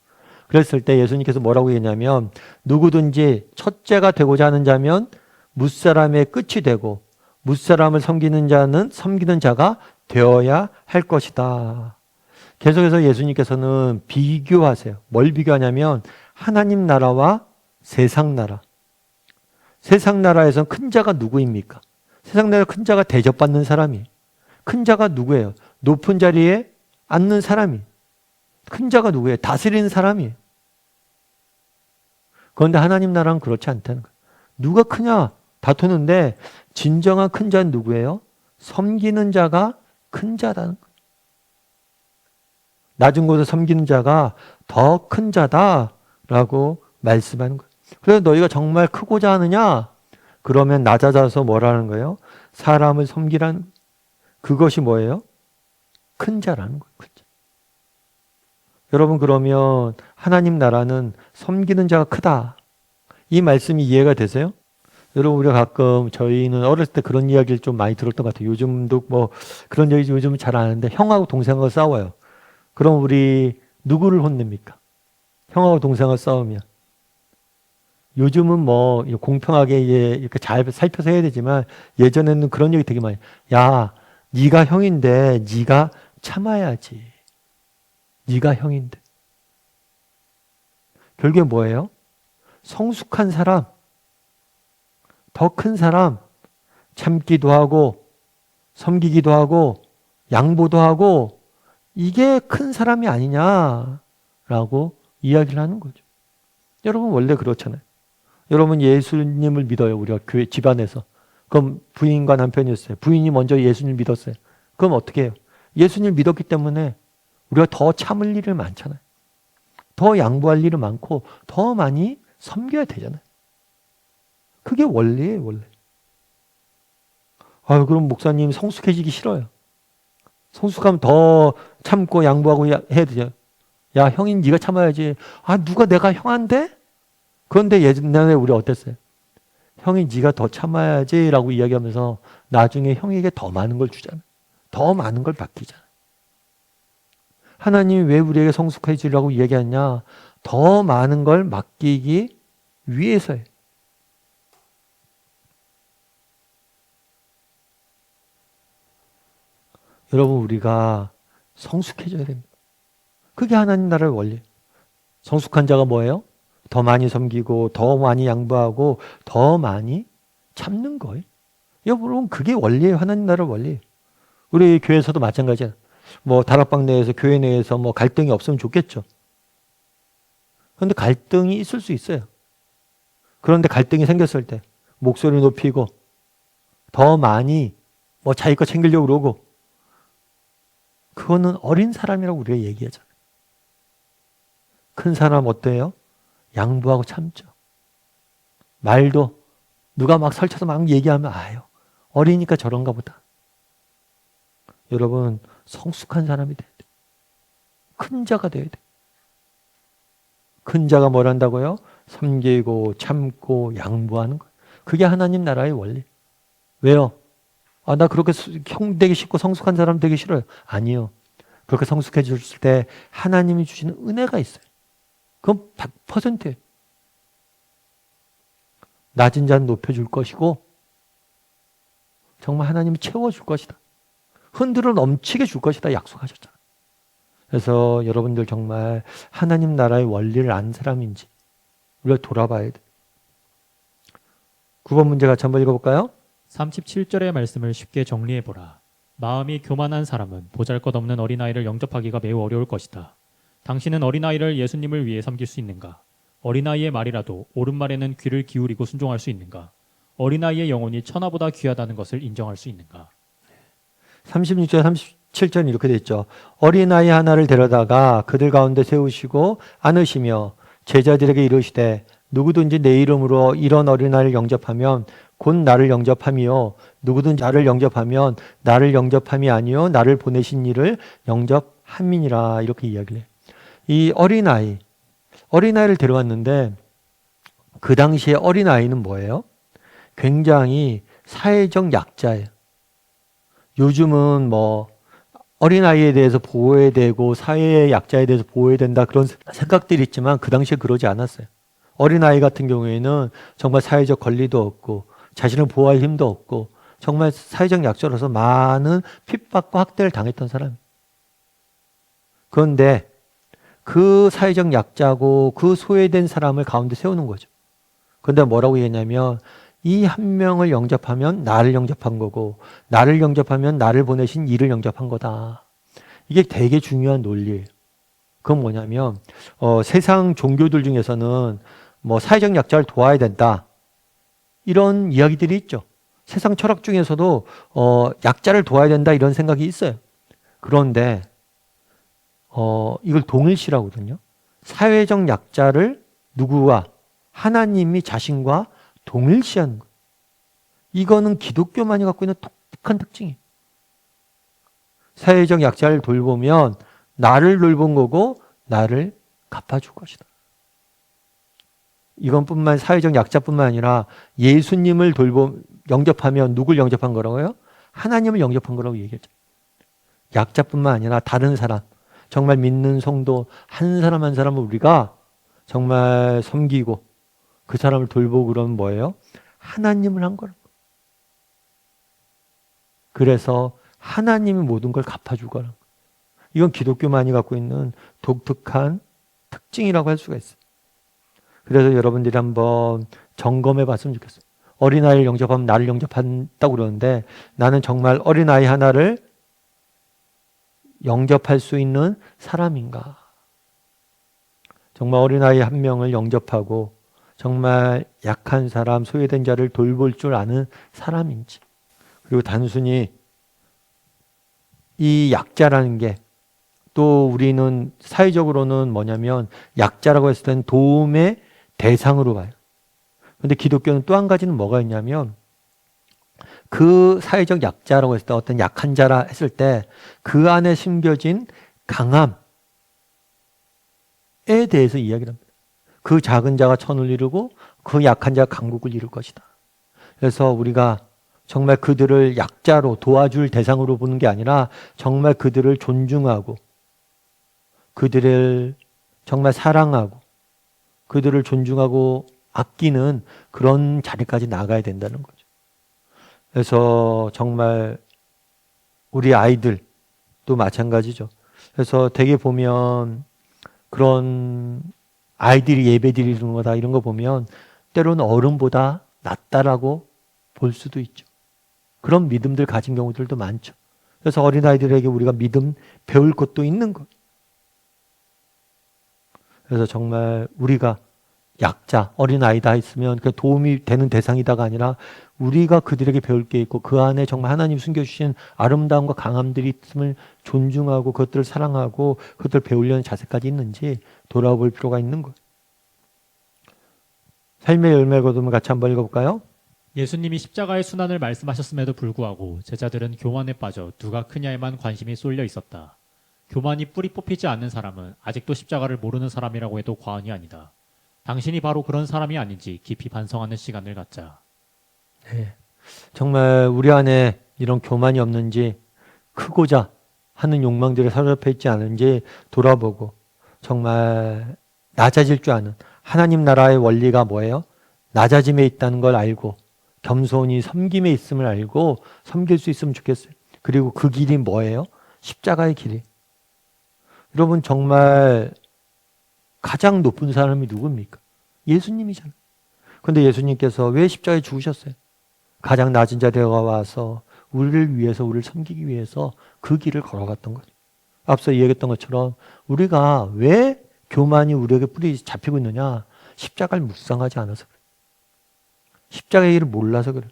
그랬을 때 예수님께서 뭐라고 했냐면 누구든지 첫째가 되고자 하는 자면 뭇사람의 끝이 되고 뭇사람을 섬기는 자는 섬기는 자가 되어야 할 것이다. 계속해서 예수님께서는 비교하세요. 뭘 비교하냐면 하나님 나라와 세상 나라. 세상 나라에선 큰 자가 누구입니까? 세상 나라 큰 자가 대접받는 사람이. 큰 자가 누구예요? 높은 자리에 앉는 사람이. 큰 자가 누구예요? 다스리는 사람이. 그런데 하나님 나라는 그렇지 않다는 거예요. 누가 크냐? 다투는데 진정한 큰 자는 누구예요? 섬기는 자가 큰 자다는 거예요. 낮은 곳에 섬기는 자가 더 큰 자다라고 말씀하는 거예요. 그래서 너희가 정말 크고자 하느냐? 그러면 낮아져서 뭐라는 거예요? 사람을 섬기라는 그것이 뭐예요? 큰 자라는 거예요. 큰 자. 여러분 그러면 하나님 나라는 섬기는 자가 크다. 이 말씀이 이해가 되세요? 여러분 우리가 가끔 저희는 어렸을 때 그런 이야기를 좀 많이 들었던 것 같아요. 요즘도 뭐 그런 얘기 요즘은 잘 안 하는데 형하고 동생하고 싸워요. 그럼 우리 누구를 혼냅니까? 형하고 동생하고 싸우면. 요즘은 뭐 공평하게 이렇게 잘 살펴서 해야 되지만 예전에는 그런 얘기 되게 많이. 야, 네가 형인데 네가 참아야지. 네가 형인데. 결국에 뭐예요? 성숙한 사람, 더 큰 사람, 참기도 하고 섬기기도 하고 양보도 하고 이게 큰 사람이 아니냐라고 이야기를 하는 거죠. 여러분 원래 그렇잖아요. 여러분 예수님을 믿어요. 우리가 교회 집안에서. 그럼 부인과 남편이었어요. 부인이 먼저 예수님을 믿었어요. 그럼 어떻게 해요? 예수님을 믿었기 때문에 우리가 더 참을 일이 많잖아요. 더 양보할 일이 많고 더 많이 섬겨야 되잖아요. 그게 원리예요. 원래. 그럼 목사님 성숙해지기 싫어요. 성숙하면 더 참고 양보하고 해야 되죠. 야, 형인 네가 참아야지. 누가 내가 형한테? 그런데 옛날에 우리 어땠어요? 형이 네가 더 참아야지 라고 이야기하면서 나중에 형에게 더 많은 걸 주잖아요. 더 많은 걸 맡기잖아요. 하나님이 왜 우리에게 성숙해지라고 이야기하냐? 더 많은 걸 맡기기 위해서예요. 여러분 우리가 성숙해져야 됩니다. 그게 하나님 나라의 원리예요. 성숙한 자가 뭐예요? 더 많이 섬기고 더 많이 양보하고 더 많이 참는 거예요. 여러분 그게 원리예요. 하나님 나라 원리. 우리 교회에서도 마찬가지야. 뭐 다락방 내에서 교회 내에서 뭐 갈등이 없으면 좋겠죠. 그런데 갈등이 있을 수 있어요. 그런데 갈등이 생겼을 때 목소리 높이고 더 많이 뭐 자기 거 챙기려고 그러고 그거는 어린 사람이라고 우리가 얘기하잖아요. 큰 사람 어때요? 양보하고 참죠. 말도 누가 막 설쳐서 막 얘기하면 아유 어리니까 저런가 보다. 여러분 성숙한 사람이 돼야 돼. 큰 자가 돼야 돼. 큰 자가 뭘 한다고요? 섬기고 참고 양보하는 거예요. 그게 하나님 나라의 원리. 왜요? 아, 나 그렇게 형 되기 싫고 성숙한 사람 되기 싫어요. 아니요. 그렇게 성숙해졌을 때 하나님이 주시는 은혜가 있어요. 그건 100%예요. 낮은 자는 높여줄 것이고 정말 하나님이 채워줄 것이다. 흔들어 넘치게 줄 것이다 약속하셨잖아요. 그래서 여러분들 정말 하나님 나라의 원리를 안 사람인지 우리가 돌아봐야 돼. 9번 문제 같이 한번 읽어볼까요? 37절의 말씀을 쉽게 정리해보라. 마음이 교만한 사람은 보잘것없는 어린아이를 영접하기가 매우 어려울 것이다. 당신은 어린아이를 예수님을 위해 섬길 수 있는가? 어린아이의 말이라도 옳은 말에는 귀를 기울이고 순종할 수 있는가? 어린아이의 영혼이 천하보다 귀하다는 것을 인정할 수 있는가? 36절, 37절은 이렇게 돼 있죠. 어린아이 하나를 데려다가 그들 가운데 세우시고 안으시며 제자들에게 이르시되 누구든지 내 이름으로 이런 어린아이를 영접하면 곧 나를 영접함이요 누구든지 나를 영접하면 나를 영접함이 아니요 나를 보내신 이를 영접함이니라 이렇게 이야기를 해요. 이 어린아이를 데려왔는데 그 당시에 어린아이는 뭐예요? 굉장히 사회적 약자예요. 요즘은 뭐 어린아이에 대해서 보호해야 되고 사회의 약자에 대해서 보호해야 된다 그런 생각들이 있지만 그 당시에 그러지 않았어요. 어린아이 같은 경우에는 정말 사회적 권리도 없고 자신을 보호할 힘도 없고 정말 사회적 약자로서 많은 핍박과 학대를 당했던 사람. 그런데 그 사회적 약자고 그 소외된 사람을 가운데 세우는 거죠. 그런데 뭐라고 얘기했냐면 이 한 명을 영접하면 나를 영접한 거고 나를 영접하면 나를 보내신 이를 영접한 거다. 이게 되게 중요한 논리예요. 그건 뭐냐면 세상 종교들 중에서는 뭐 사회적 약자를 도와야 된다. 이런 이야기들이 있죠. 세상 철학 중에서도 약자를 도와야 된다 이런 생각이 있어요. 그런데 이걸 동일시라거든요. 사회적 약자를 누구와 하나님이 자신과 동일시하는 거예요. 이거는 기독교만이 갖고 있는 독특한 특징이에요. 사회적 약자를 돌보면 나를 돌본 거고 나를 갚아줄 것이다. 이건 사회적 약자뿐만 아니라 예수님을 영접하면 누굴 영접한 거라고요? 하나님을 영접한 거라고 얘기했죠. 약자뿐만 아니라 다른 사람, 정말 믿는 성도 한 사람 한 사람을 우리가 정말 섬기고 그 사람을 돌보고 그러면 뭐예요? 하나님을 한 거라고. 그래서 하나님이 모든 걸 갚아줄 거라고. 이건 기독교만이 갖고 있는 독특한 특징이라고 할 수가 있어요. 그래서 여러분들이 한번 점검해 봤으면 좋겠어요. 어린아이를 영접하면 나를 영접한다고 그러는데 나는 정말 어린아이 하나를 영접할 수 있는 사람인가? 정말 어린아이 한 명을 영접하고 정말 약한 사람, 소외된 자를 돌볼 줄 아는 사람인지. 그리고 단순히 이 약자라는 게 또 우리는 사회적으로는 뭐냐면 약자라고 했을 때는 도움의 대상으로 봐요. 그런데 기독교는 또 한 가지는 뭐가 있냐면 그 사회적 약자라고 했을 때 어떤 약한 자라 했을 때 그 안에 숨겨진 강함에 대해서 이야기를 합니다. 그 작은 자가 천을 이루고 그 약한 자가 강국을 이룰 것이다. 그래서 우리가 정말 그들을 약자로 도와줄 대상으로 보는 게 아니라 정말 그들을 존중하고 그들을 정말 사랑하고 그들을 존중하고 아끼는 그런 자리까지 나가야 된다는 거죠. 그래서 정말 우리 아이들도 마찬가지죠. 그래서 되게 보면 그런 아이들이 예배 드리는 거다 이런 거 보면 때로는 어른보다 낫다라고 볼 수도 있죠. 그런 믿음들 가진 경우들도 많죠. 그래서 어린아이들에게 우리가 믿음 배울 것도 있는 것. 그래서 정말 우리가 약자, 어린아이다 있으면 그 도움이 되는 대상이다가 아니라 우리가 그들에게 배울 게 있고 그 안에 정말 하나님 숨겨주신 아름다움과 강함들이 있음을 존중하고 그것들을 사랑하고 그것들을 배우려는 자세까지 있는지 돌아볼 필요가 있는 것. 삶의 열매 거두면 같이 한번 읽어볼까요? 예수님이 십자가의 순환을 말씀하셨음에도 불구하고 제자들은 교만에 빠져 누가 크냐에만 관심이 쏠려 있었다. 교만이 뿌리 뽑히지 않는 사람은 아직도 십자가를 모르는 사람이라고 해도 과언이 아니다. 당신이 바로 그런 사람이 아닌지 깊이 반성하는 시간을 갖자. 네. 정말 우리 안에 이런 교만이 없는지 크고자 하는 욕망들이 사로잡혀 있지 않은지 돌아보고 정말 낮아질 줄 아는 하나님 나라의 원리가 뭐예요? 낮아짐에 있다는 걸 알고 겸손히 섬김에 있음을 알고 섬길 수 있으면 좋겠어요. 그리고 그 길이 뭐예요? 십자가의 길이. 여러분 정말 가장 높은 사람이 누굽니까? 예수님이잖아요. 그런데 예수님께서 왜 십자가에 죽으셨어요? 가장 낮은 자리에 와서 우리를 위해서 우리를 섬기기 위해서 그 길을 걸어갔던 거죠. 앞서 이야기했던 것처럼 우리가 왜 교만이 우리에게 뿌리 잡히고 있느냐? 십자가를 묵상하지 않아서 그래요. 십자가의 일을 몰라서 그래요.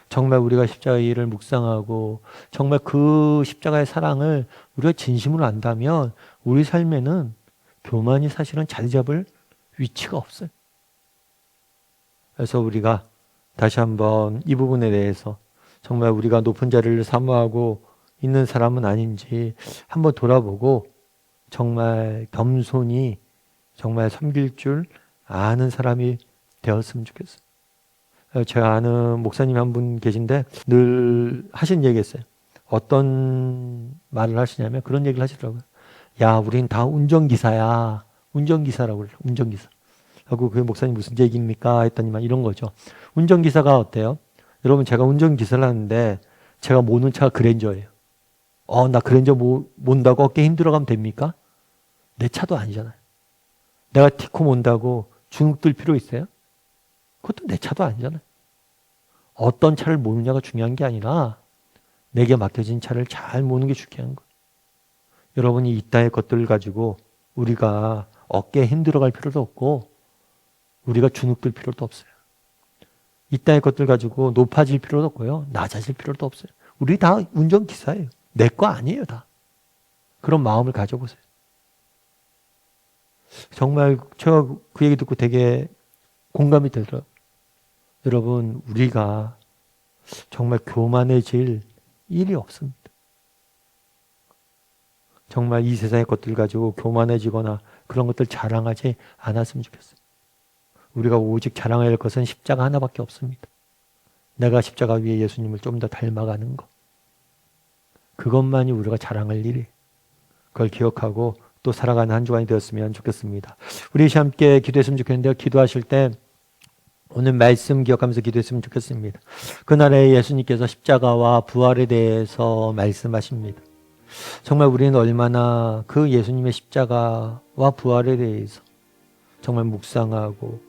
정말 우리가 십자가의 일을 묵상하고 정말 그 십자가의 사랑을 우리가 진심으로 안다면 우리 삶에는 교만이 사실은 자리 잡을 위치가 없어요. 그래서 우리가 다시 한번 이 부분에 대해서 정말 우리가 높은 자리를 사모하고 있는 사람은 아닌지 한번 돌아보고 정말 겸손히 정말 섬길 줄 아는 사람이 되었으면 좋겠어요. 제가 아는 목사님 한 분 계신데 늘 하신 얘기 했어요. 어떤 말을 하시냐면 그런 얘기를 하시더라고요. 야, 우린 다 운전기사야. 운전기사라고 그래요. 운전기사. 하고 그 목사님 무슨 얘기입니까? 했더니만 이런 거죠. 운전기사가 어때요? 여러분 제가 운전기사를 하는데 제가 모는 차가 그랜저예요. 나 그랜저 몬다고 어깨 힘들어가면 됩니까? 내 차도 아니잖아요. 내가 티코 몬다고 주눅들 필요 있어요? 그것도 내 차도 아니잖아요. 어떤 차를 모느냐가 중요한 게 아니라 내게 맡겨진 차를 잘 모는 게 중요한 거예요. 여러분이 이따의 것들을 가지고 우리가 어깨에 힘들어갈 필요도 없고 우리가 주눅들 필요도 없어요. 이따의 것들 가지고 높아질 필요도 없고요. 낮아질 필요도 없어요. 우리 다 운전기사예요. 내 거 아니에요, 다. 그런 마음을 가져보세요. 정말 제가 그 얘기 듣고 되게 공감이 되더라고요. 여러분, 우리가 정말 교만해질 일이 없습니다. 정말 이 세상의 것들 가지고 교만해지거나 그런 것들 자랑하지 않았으면 좋겠어요. 우리가 오직 자랑해야 할 것은 십자가 하나밖에 없습니다. 내가 십자가 위에 예수님을 좀 더 닮아가는 것. 그것만이 우리가 자랑할 일이. 그걸 기억하고 또 살아가는 한 주간이 되었으면 좋겠습니다. 우리 함께 기도했으면 좋겠는데요. 기도하실 때 오늘 말씀 기억하면서 기도했으면 좋겠습니다. 그날에 예수님께서 십자가와 부활에 대해서 말씀하십니다. 정말 우리는 얼마나 그 예수님의 십자가와 부활에 대해서 정말 묵상하고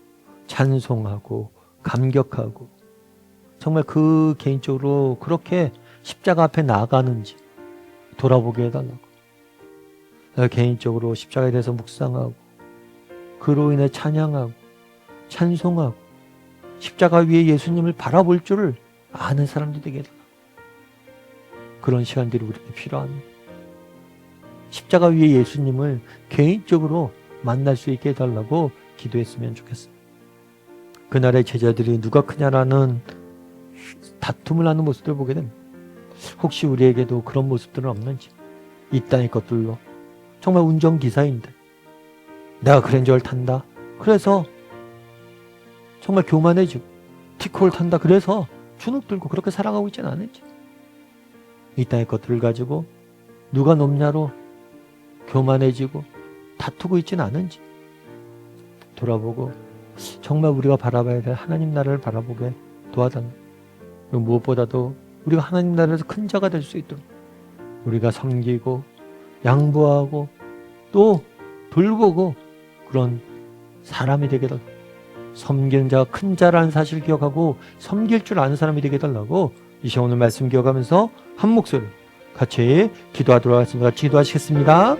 찬송하고 감격하고 정말 그 개인적으로 그렇게 십자가 앞에 나아가는지 돌아보게 해달라고. 개인적으로 십자가에 대해서 묵상하고 그로 인해 찬양하고 찬송하고 십자가 위에 예수님을 바라볼 줄을 아는 사람도 되게 해달라고. 그런 시간들이 우리에게 필요합니다. 십자가 위에 예수님을 개인적으로 만날 수 있게 해달라고 기도했으면 좋겠습니다. 그날의 제자들이 누가 크냐라는 다툼을 하는 모습들을 보게 됩니다. 혹시 우리에게도 그런 모습들은 없는지 이 땅의 것들로 정말 운전기사인데 내가 그랜저를 탄다. 그래서 정말 교만해지고 티코를 탄다. 그래서 주눅 들고 그렇게 살아가고 있지는 않은지 이 땅의 것들을 가지고 누가 높냐로 교만해지고 다투고 있지는 않은지 돌아보고 정말 우리가 바라봐야 될 하나님 나라를 바라보게 도와달라. 그리고 무엇보다도 우리가 하나님 나라에서 큰 자가 될 수 있도록 우리가 섬기고 양보하고 또 돌보고 그런 사람이 되게 달라고, 섬기는 자가 큰 자라는 사실을 기억하고 섬길 줄 아는 사람이 되게 달라고 이 시간 오늘 말씀 기억하면서 한 목소리로 같이 기도하도록 하겠습니다. 같이 기도하시겠습니다.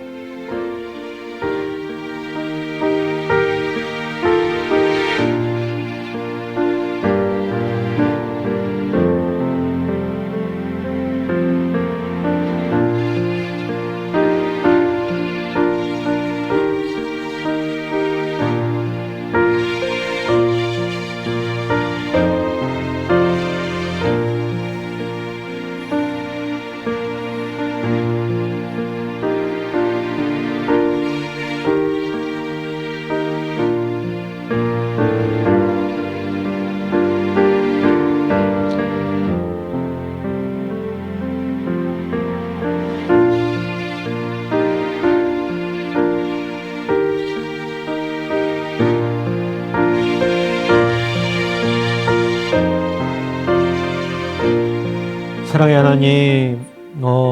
사랑의 하나님,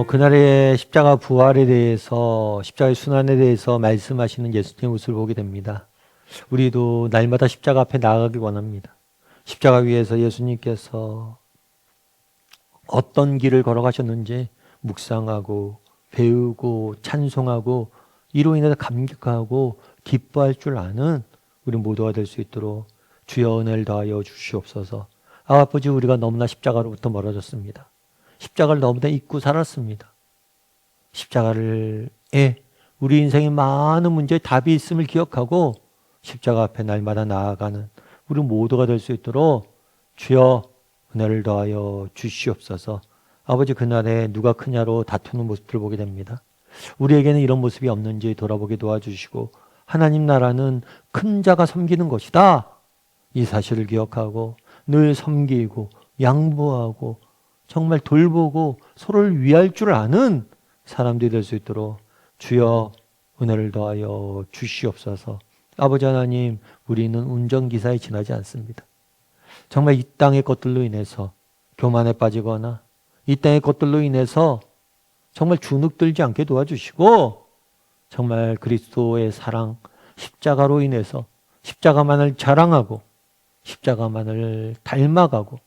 그날의 십자가 부활에 대해서, 십자가의 순환에 대해서 말씀하시는 예수님의 모습을 보게 됩니다. 우리도 날마다 십자가 앞에 나아가기 원합니다. 십자가 위에서 예수님께서 어떤 길을 걸어가셨는지 묵상하고 배우고 찬송하고 이로 인해서 감격하고 기뻐할 줄 아는 우리 모두가 될 수 있도록 주여 은혜를 더하여 주시옵소서. 아버지, 우리가 너무나 십자가로부터 멀어졌습니다. 십자가를 너무나 잊고 살았습니다. 십자가를 우리 인생의 많은 문제에 답이 있음을 기억하고 십자가 앞에 날마다 나아가는 우리 모두가 될 수 있도록 주여 은혜를 더하여 주시옵소서. 아버지, 그날에 누가 크냐로 다투는 모습들을 보게 됩니다. 우리에게는 이런 모습이 없는지 돌아보게 도와주시고 하나님 나라는 큰 자가 섬기는 것이다, 이 사실을 기억하고 늘 섬기고 양보하고 정말 돌보고 서로를 위할 줄 아는 사람들이 될 수 있도록 주여 은혜를 더하여 주시옵소서. 아버지 하나님, 우리는 운전기사에 지나지 않습니다. 정말 이 땅의 것들로 인해서 교만에 빠지거나 이 땅의 것들로 인해서 정말 주눅들지 않게 도와주시고 정말 그리스도의 사랑, 십자가로 인해서 십자가만을 자랑하고 십자가만을 닮아가고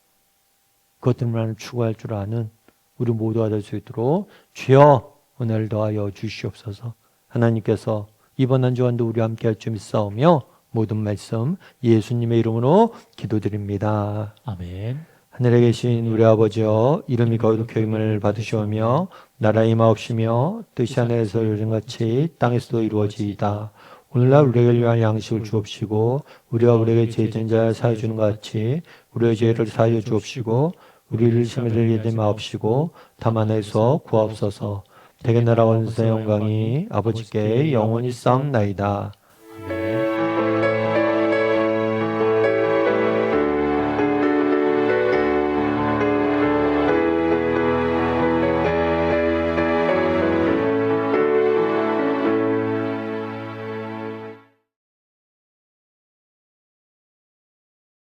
그것들만을 추구할 줄 아는 우리 모두가 될 수 있도록 주여 은혜를 더하여 주시옵소서. 하나님께서 이번 한 주간도 우리와 함께 할 줄 믿사오며 모든 말씀 예수님의 이름으로 기도드립니다. 아멘. 하늘에 계신 우리 아버지여, 이름이 거룩히 여김을 받으시오며 나라의 임하옵시며 뜻이 하늘에서 요즘같이 땅에서도 이루어지이다. 오늘날 우리에게 위한 양식을 주옵시고 우리가 우리에게 죄 지은 자를 사하여 주는 것 같이 우리의 죄를 사하여 주옵시고 우리를 시험에 들게 하지 마옵시고 다만 에서 구하옵소서. 대개 나라와 권세 영광이 아버지께 영원히 쌓옵나이다.